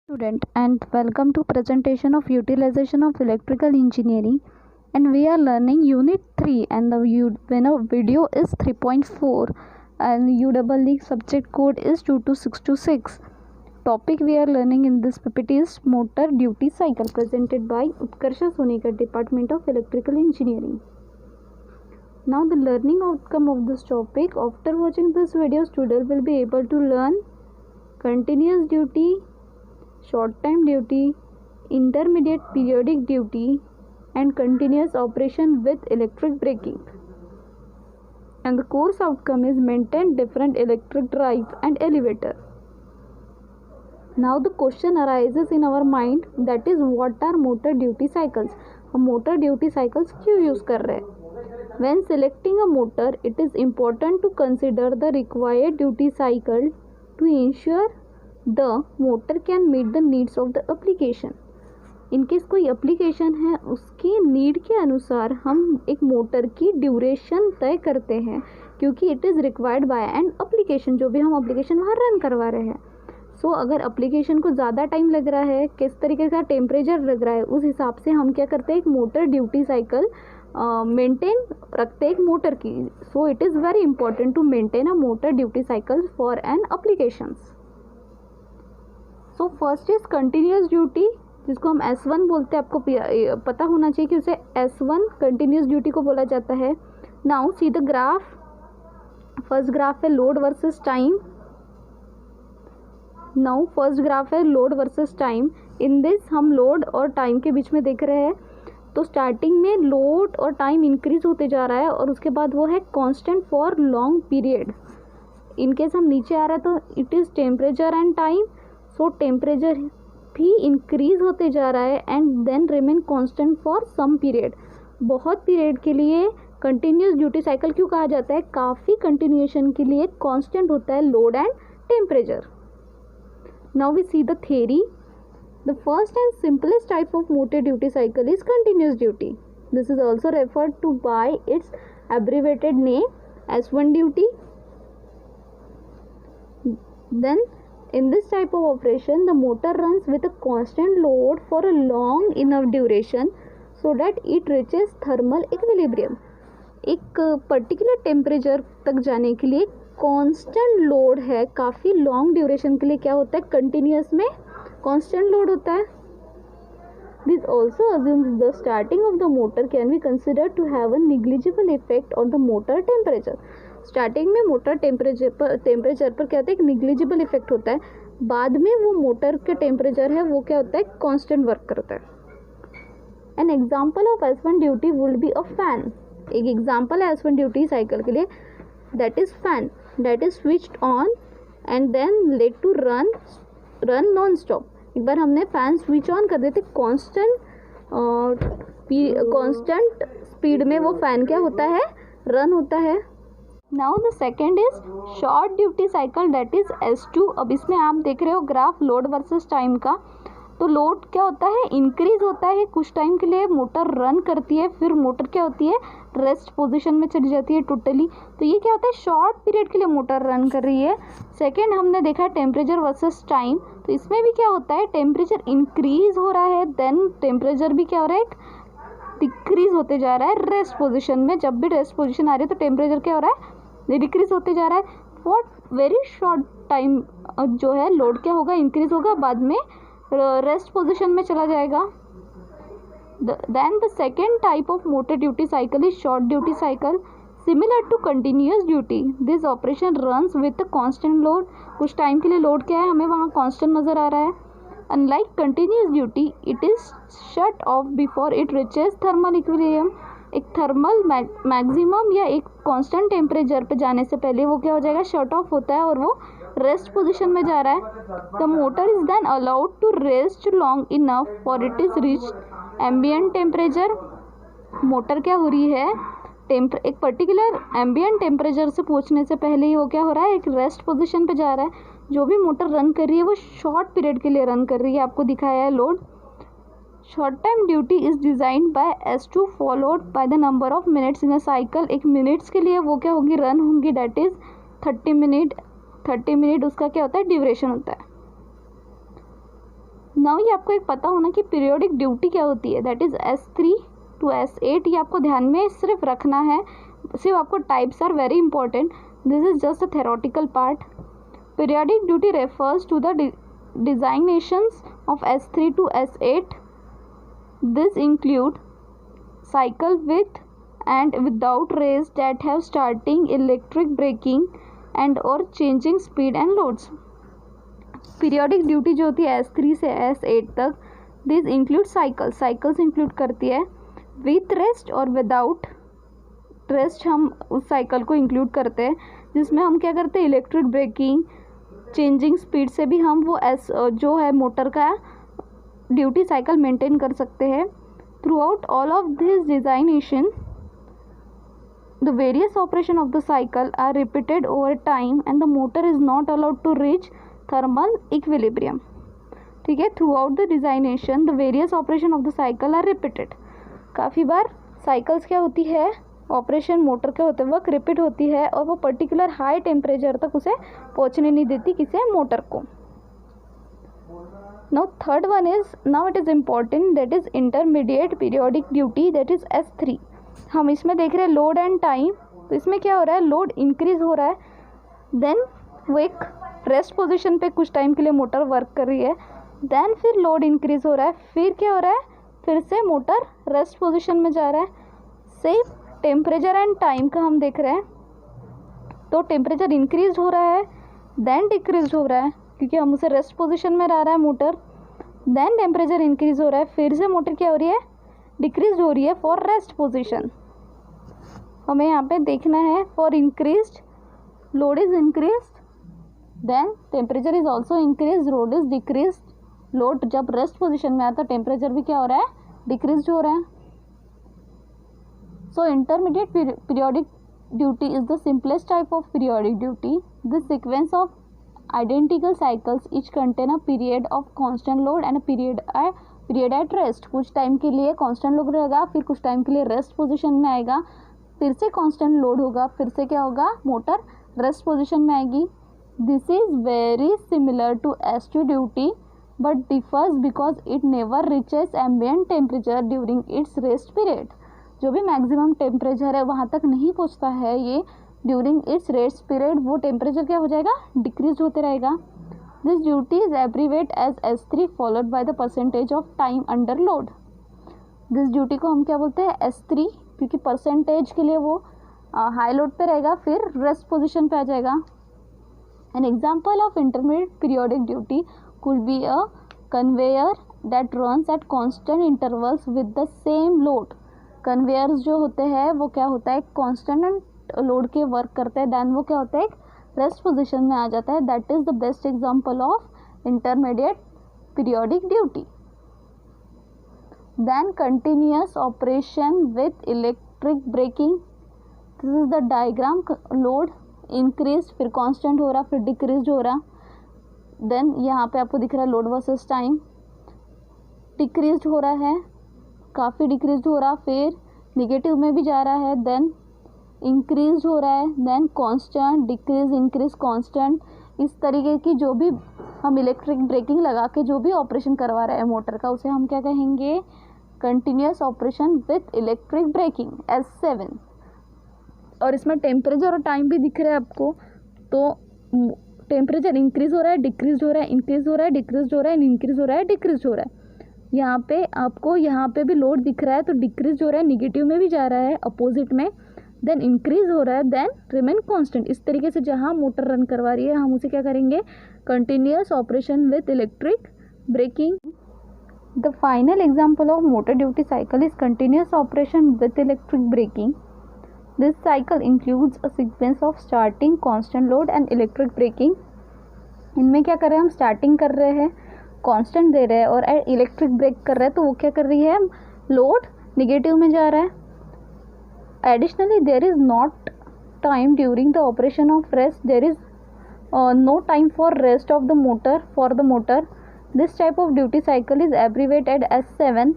Student, and welcome to presentation of utilization of electrical engineering, and we are learning unit 3 and the video is 3.4 and UEE subject code is 22626. Topic we are learning in this PPT is motor duty cycle, presented by Utkarsha Sonikar, Department of Electrical Engineering. Now the learning outcome of this topic: after watching this video, student will be able to learn continuous duty, short time duty, intermediate periodic duty, and continuous operation with electric braking. And the course outcome is maintain different electric drive and elevator. Now the question arises in our mind, that is, what are motor duty cycles? हम motor duty cycles क्यों use कर रहे हैं? When selecting a motor, it is important to consider the required duty cycle to ensure the motor can meet the needs of the application. In case कोई application है, उसकी need के अनुसार हम एक मोटर की ड्यूरेशन तय करते हैं, क्योंकि it is required by an application, जो भी हम एप्लीकेशन वहाँ रन करवा रहे हैं. सो अगर एप्लीकेशन को ज़्यादा टाइम लग रहा है, किस तरीके का टेम्परेचर लग रहा है, उस हिसाब से हम क्या करते हैं, एक मोटर ड्यूटी साइकिल मेंटेन रखते हैं एक मोटर की. So it is very important to maintain a motor duty cycle for an applications. So first is continuous duty, जिसको हम S1 बोलते हैं. आपको पता होना चाहिए कि उसे S1 कंटिन्यूस ड्यूटी को बोला जाता है. Now see the graph. First graph है load versus time. Now first graph है load versus time. In this हम लोड और टाइम के बीच में देख रहे हैं. तो स्टार्टिंग में लोड और टाइम इंक्रीज होते जा रहा है, और उसके बाद वो है constant for long period. In case हम नीचे आ रहे हैं तो it is temperature and time. So temperature भी इंक्रीज होते जा रहा है and then remain constant for some period. बहुत पीरियड के लिए कंटिन्यूस ड्यूटी साइकिल क्यों कहा जाता है? काफ़ी कंटिन्यूएशन के लिए कांस्टेंट होता है load and temperature. Now we see the theory. The first and simplest type of motor duty cycle is continuous duty. This is also referred to by its abbreviated name S1 duty. Then in this type of operation, the motor runs with a constant load for a long enough duration so that it reaches thermal equilibrium. एक particular temperature तक जाने के लिए constant load है. काफ़ी long duration के लिए क्या होता है, कंटिन्यूस में कांस्टेंट लोड होता है. This also assumes the starting of the motor can be considered to have a negligible effect on the motor temperature. Starting में मोटर टेम्परेचर पर क्या होता है, एक निग्लिजिबल इफेक्ट होता है. बाद में वो मोटर का टेम्परेचर है वो क्या होता है, कांस्टेंट वर्क करता है. An example of S1 duty would be a fan. एक एग्जाम्पल है S1 ड्यूटी साइकिल के लिए, that is fan, that is switched on and then let to run non stop. एक बार हमने फैन स्विच ऑन कर देते, कांस्टेंट स्पीड में वो फैन क्या होता है, रन होता है. Now the second is short duty cycle, that is S2. अब इसमें आप देख रहे हो ग्राफ लोड वर्सेस टाइम का. तो लोड क्या होता है, इंक्रीज होता है, कुछ टाइम के लिए मोटर रन करती है, फिर मोटर क्या होती है, रेस्ट पोजीशन में चली जाती है टोटली. तो ये क्या होता है, शॉर्ट पीरियड के लिए मोटर रन कर रही है. सेकेंड हमने देखा है टेम्परेचर वर्सेस टाइम. तो इसमें भी क्या होता है, टेम्परेचर इंक्रीज हो रहा है, देन टेम्परेचर भी क्या हो रहा है, डिक्रीज होते जा रहा है रेस्ट पोजीशन में. जब भी रेस्ट पोजीशन आ रही है तो टेम्परेचर क्या हो रहा है, डिक्रीज होते जा रहा है. फॉर वेरी शॉर्ट टाइम जो है लोड क्या होगा, इंक्रीज होगा, बाद में रेस्ट पोजीशन में चला जाएगा. Then the second type of motor duty cycle is short duty cycle, similar to continuous duty. This operation runs with constant load. कुछ टाइम के लिए लोड क्या है, हमें वहाँ कांस्टेंट नज़र आ रहा है. Unlike continuous duty, it is shut off before it reaches thermal equilibrium. एक थर्मल मैक्सिमम या एक कांस्टेंट टेम्परेचर पे जाने से पहले वो क्या हो जाएगा, शट ऑफ होता है और वो रेस्ट पोजीशन में जा रहा है. The motor is then allowed to rest long enough for it is reach ambient temperature. Motor क्या हो रही है, एक पर्टिकुलर एम्बियंट टेम्परेचर से पहुंचने से पहले ही वो क्या हो रहा है, एक रेस्ट पोजीशन पे जा रहा है. जो भी मोटर रन कर रही है वो शॉर्ट पीरियड के लिए रन कर रही है. आपको दिखाया है load. Short time duty is designed bye S2 followed by the number of minutes in a cycle. एक मिनट्स के लिए वो क्या होगी, रन होंगी, दैट इज 30 मिनट. 30 मिनट उसका क्या होता है, ड्यूरेशन होता है. नाउ ये आपको एक पता होना कि पीरियोडिक ड्यूटी क्या होती है, that is S3 to S8। ये आपको ध्यान में सिर्फ रखना है, सिर्फ आपको types are very important, this is just a theoretical part. Periodic duty refers to the designations of S3 to S8. This include cycle with and without race that have starting electric braking and or changing speed and loads. Periodic duty जो होती है S3 से S8 तक, this include cycles include करती है, with rest और without rest हम उस साइकिल को इंक्लूड करते हैं, जिसमें हम क्या करते हैं, इलेक्ट्रिक ब्रेकिंग, चेंजिंग स्पीड से भी हम वो जो है मोटर का ड्यूटी साइकिल मेंटेन कर सकते हैं। Throughout all of this designation the various operation of the cycle are repeated over time and the motor is not allowed to reach thermal equilibrium. ठीक है, throughout the designation the various operation of the cycle are repeated. काफ़ी बार cycles क्या होती है, operation motor के होते वक्त रिपीट होती है और वो पर्टिकुलर हाई टेम्परेचर तक उसे पहुंचने नहीं देती, किसे, मोटर को। Now third one is, now it is important, that is intermediate periodic duty, that is S3। हम इसमें देख रहे हैं लोड एंड टाइम, तो इसमें क्या हो रहा है, लोड इंक्रीज हो रहा है, देन वो एक रेस्ट पोजिशन पे कुछ टाइम के लिए मोटर वर्क कर रही है, देन फिर लोड इंक्रीज हो रहा है, फिर क्या हो रहा है, फिर से मोटर रेस्ट पोजिशन में जा रहा है। सेम टेम्परेचर एंड टाइम का हम देख रहे हैं, तो टेम्परेचर इंक्रीज हो रहा है, देन डिक्रीज हो रहा है, क्योंकि हम उसे रेस्ट पोजीशन में रह रहा है मोटर, देन टेम्परेचर इंक्रीज हो रहा है, फिर से मोटर क्या हो रही है, डिक्रीज हो रही है फॉर रेस्ट पोजीशन। हमें यहाँ पे देखना है, for increase load is increase, then temperature is also increase, load is decrease. Load जब रेस्ट पोजीशन में आता है, टेम्परेचर भी क्या हो रहा है, डिक्रीज हो रहा है। So intermediate periodic duty is the simplest type of periodic duty. This sequence of identical cycles each contain a period of constant load and a period at rest. कुछ टाइम के लिए constant load रहेगा, फिर कुछ time के लिए rest position में आएगा, फिर से constant load होगा, फिर से क्या होगा, मोटर rest position में आएगी। This is very similar to S2 duty but differs because it never reaches ambient temperature during its rest period. जो भी मैक्सिमम टेम्परेचर है वहाँ तक नहीं पहुँचता है ये ड्यूरिंग इट्स रेस्ट पीरियड, वो टेम्परेचर क्या हो जाएगा, डिक्रीज होते रहेगा। This duty is abbreviate as S3 followed by the percentage of time under load. दिस ड्यूटी को हम क्या बोलते हैं, S3, क्योंकि परसेंटेज के लिए वो हाई लोड पे रहेगा, फिर रेस्ट पोजिशन पे आ जाएगा। N example of intermediate periodic duty could be a conveyor that runs at constant intervals with the same load. Conveyors जो होते हैं वो क्या होता है, कांस्टेंट लोड के वर्क करते हैं, देन वो क्या होता है, रेस्ट पोजीशन में आ जाता है। That is the best example of intermediate periodic duty. Then continuous operation with electric braking, this is the diagram. Load increase, फिर कांस्टेंट हो रहा, फिर डिक्रीज हो रहा, देन यहाँ पे आपको दिख रहा है लोड वर्सेस टाइम, डिक्रीज हो रहा है, काफ़ी डिक्रीज हो रहा, फिर निगेटिव में भी जा रहा है, देन इंक्रीज हो रहा है, then constant, decrease, increase, constant. इस तरीके की जो भी हम इलेक्ट्रिक ब्रेकिंग लगा के जो भी ऑपरेशन करवा रहे हैं मोटर का, उसे हम क्या कहेंगे, continuous operation with electric braking, S7। और इसमें टेम्परेचर और टाइम भी दिख रहा है आपको, तो टेम्परेचर इंक्रीज हो रहा है, डिक्रीज हो रहा है, इंक्रीज हो रहा है, डिक्रीज हो रहा है, इंक्रीज हो रहा है, डिक्रीज हो रहा है। यहाँ पे आपको यहाँ पे भी लोड दिख रहा है, तो डिक्रीज हो रहा है, निगेटिव में भी जा रहा है अपोजिट में, देन इंक्रीज हो रहा है, देन रिमेन कांस्टेंट। इस तरीके से जहाँ मोटर रन करवा रही है हम उसे क्या करेंगे, continuous operation with electric braking. The final example of motor duty cycle is continuous operation with electric braking. This cycle includes a sequence of starting, constant load and electric braking. इनमें क्या कर रहे हैं, हम स्टार्टिंग कर रहे हैं, constant दे रहे हैं और इलेक्ट्रिक ब्रेक कर रहे हैं, तो वो क्या कर रही है, लोड निगेटिव में जा रहा है। Additionally there is not time during the operation of rest, there is no time for rest of the motor for the motor. This type of duty cycle is abbreviated S7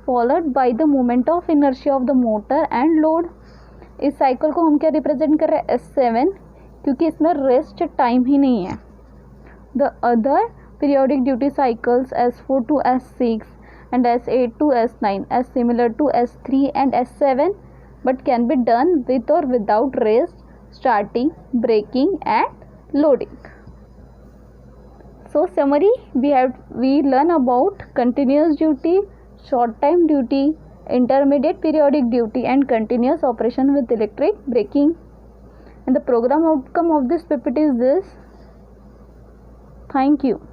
followed by the moment of inertia of the motor and load. इस cycle को हम क्या represent कर रहे हैं, S7, क्योंकि इसमें rest time ही नहीं है। The other periodic duty cycles S4 to S6 and S8 to S9 as similar to S3 and S7, but can be done with or without rest, starting, braking and loading. So summary, we learn about continuous duty, short time duty, intermediate periodic duty and continuous operation with electric braking. And the program outcome of this PPT is this. Thank you.